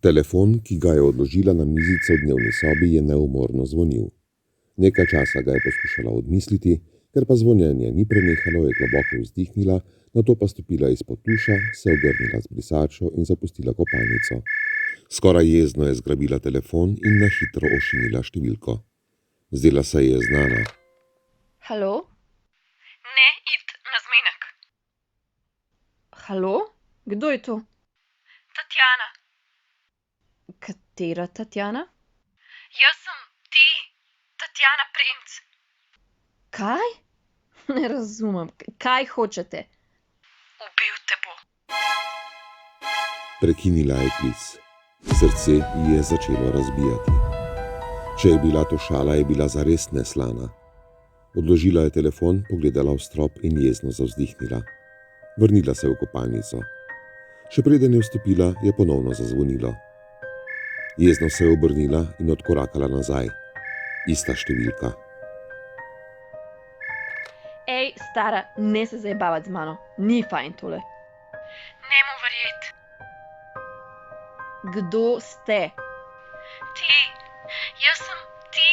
Telefon, ki ga je odložila na mizico v dnevni sobi, je neumorno zvonil. Nekaj časa ga je poskušala odmisliti, ker pa zvonjenje ni prenehalo, je globoko vzdihnila, nato pa stopila izpod tuša, se ogrnila z brisačo in zapustila kopalnico. Skoraj jezno je zgrabila telefon in na hitro ošinila številko. Zdela se je znana. Halo? Ne, id na zmenek. Halo? Kdo je to? Tatjana, Katera Tatjana? jaz sem ti, Tatjana Premc. Kaj? Ne razumem. Kaj hočete? Ubil te bo. Prekinila je klic. Srce ji je začelo razbijati. Če je bila to šala, je bila zares neslana. Odložila je telefon, pogledala v strop in jezno zavzdihnila. Vrnila se v kopalnico. Še preden je vstopila, je ponovno zazvonilo. Jezno se je obrnila in odkorakala nazaj. Ista številka. Ej, stara, ne se zajebavati z mano. Ni fajn tole. Ne mu verjet. Kdo ste? Ti, jaz sem ti.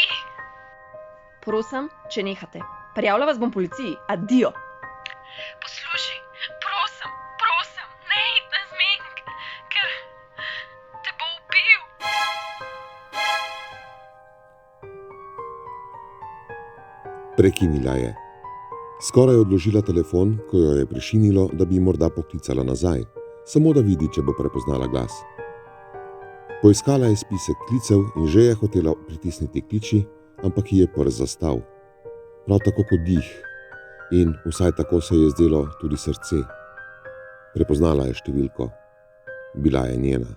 Prosim, če nehate. Prijavila vas bom policiji. Adijo. Poslušaj, prosim, ne id na zmenek, ker te bo ubil. Prekinila je. Skoraj je odložila telefon, ko jo je prešinilo, da bi ji morda poklicala nazaj, samo da vidi, če bo prepoznala glas. Poiskala je spisek klicev in že je hotela pritisniti kliči, ampak ji je prst zastal. Prav tako kot dih. In vsaj tako se je zdelo tudi srce. Prepoznala je številko. Bila je njena.